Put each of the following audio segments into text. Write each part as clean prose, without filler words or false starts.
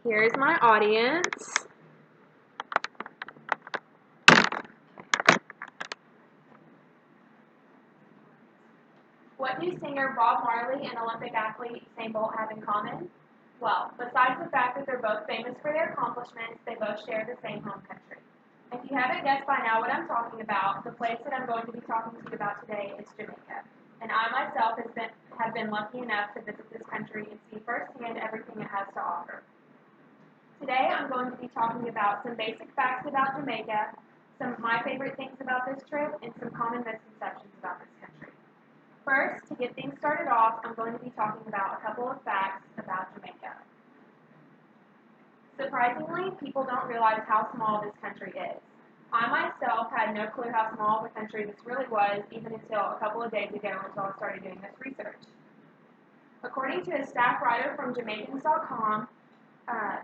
Here's my audience. What do singer Bob Marley and Olympic athlete Usain Bolt have in common? Well, besides the fact that they're both famous for their accomplishments, they both share the same home country. If you haven't guessed by now what I'm talking about, the place that I'm going to be talking to you about today is Jamaica. And I myself have been lucky enough to visit this country and see firsthand everything it has to offer. Today I'm going to be talking about some basic facts about Jamaica, some of my favorite things about this trip, and some common misconceptions about this country. First, to get things started off, I'm going to be talking about a couple of facts about Jamaica. Surprisingly, people don't realize how small this country is. I myself had no clue how small the country this really was, even until a couple of days ago until I started doing this research. According to a staff writer from Jamaicans.com,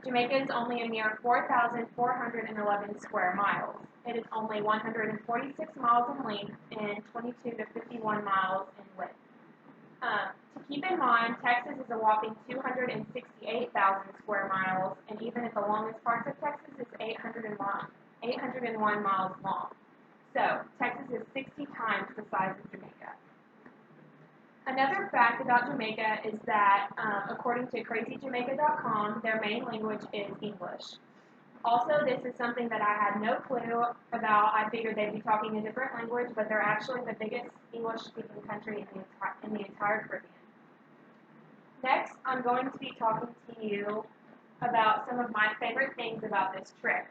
Jamaica is only a mere 4,411 square miles. It is only 146 miles in length and 22 to 51 miles in width. To keep in mind, Texas is a whopping 268,000 square miles, and even at the longest parts of Texas, it's 801 miles long. So, Texas is 60 times the size of Jamaica. Another fact about Jamaica is that, according to CrazyJamaica.com, their main language is English. Also, this is something that I had no clue about. I figured they'd be talking a different language, but they're actually the biggest English-speaking country in the entire Caribbean. Next, I'm going to be talking to you about some of my favorite things about this trip.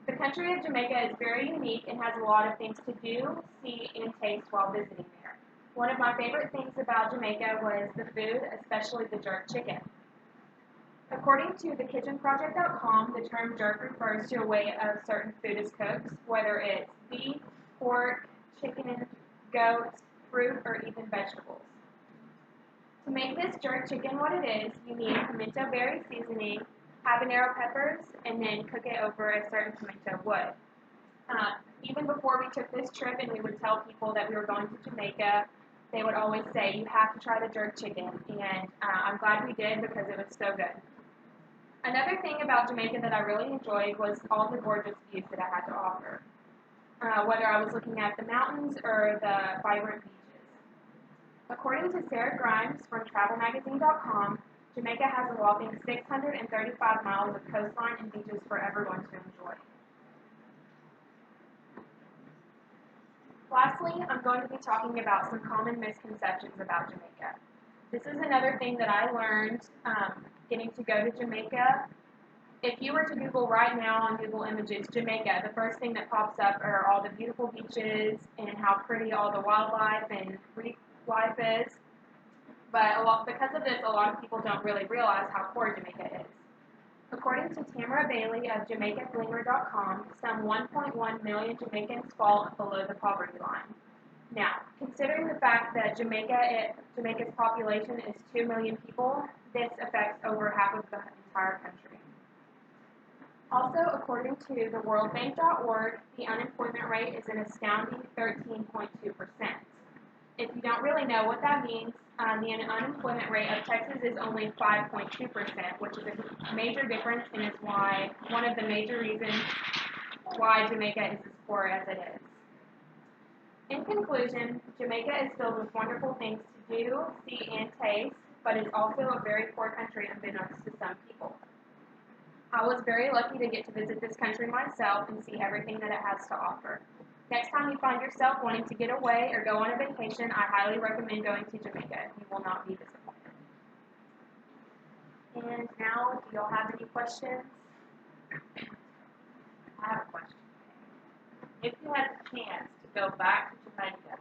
The country of Jamaica is very unique and has a lot of things to do, see, and taste while visiting there. One of my favorite things about Jamaica was the food, especially the jerk chicken. According to thekitchenproject.com, the term jerk refers to a way of certain food is cooked, whether it's beef, pork, chicken, goat, fruit, or even vegetables. To make this jerk chicken what it is, you need pimento berry seasoning, habanero peppers, and then cook it over a certain pimento wood. Even before we took this trip and we would tell people that we were going to Jamaica, they would always say, you have to try the jerk chicken, and I'm glad we did because it was so good. Another thing about Jamaica that I really enjoyed was all the gorgeous views that I had to offer, whether I was looking at the mountains or the vibrant beaches. According to Sarah Grimes from TravelMagazine.com, Jamaica has a whopping 635 miles of coastline and beaches for everyone to enjoy. Lastly, I'm going to be talking about some common misconceptions about Jamaica. This is another thing that I learned getting to go to Jamaica. If you were to Google right now on Google Images Jamaica, the first thing that pops up are all the beautiful beaches and how pretty all the wildlife and reef life is. But because of this, a lot of people don't really realize how poor Jamaica is. According to Tamara Bailey of JamaicanGleaner.com, some 1.1 million Jamaicans fall below the poverty line. Now, considering the fact that Jamaica's population is 2 million people, this affects over half of the entire country. Also, according to the WorldBank.org, the unemployment rate is an astounding 13.2%. If you don't really know what that means, the unemployment rate of Texas is only 5.2%, which is a major difference and is one of the major reasons why Jamaica is as poor as it is. In conclusion, Jamaica is filled with wonderful things to do, see, and taste, but is also a very poor country unbeknownst to some people. I was very lucky to get to visit this country myself and see everything that it has to offer. Next time you find yourself wanting to get away or go on a vacation, I highly recommend going to Jamaica. You will not be disappointed. And now, do y'all have any questions? I have a question. If you had the chance to go back to Jamaica,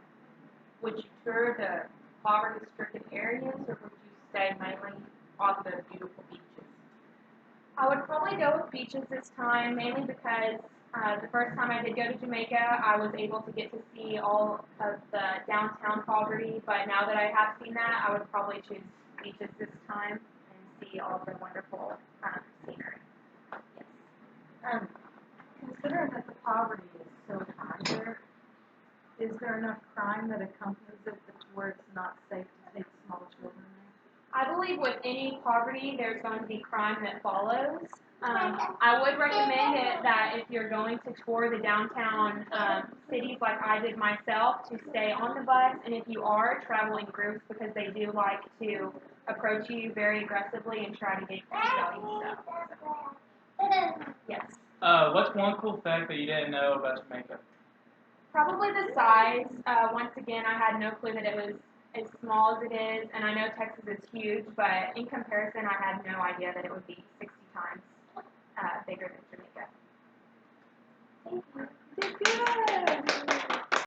would you tour the poverty-stricken areas, or would you stay mainly on the beautiful beaches? I would probably go with beaches this time, mainly because the first time I did go to Jamaica, I was able to get to see all of the downtown poverty, but now that I have seen that, I would probably choose beaches this time and see all the wonderful scenery. Yes. Considering that the poverty is so high there, is there enough crime that accompanies it to where it's not safe to take small children there? I believe with any poverty, there's going to be crime that follows. I would recommend it that if you're going to tour the downtown cities like I did myself, to stay on the bus, and if you are, travel in groups because they do like to approach you very aggressively and try to get you to sell you stuff. So, yes. What's one cool fact that you didn't know about Jamaica? Probably the size. Once again, I had no clue that it was as small as it is, and I know Texas is huge, but in comparison, I had no idea that it would be 60 times bigger than Jamaica. Thank you. You did good.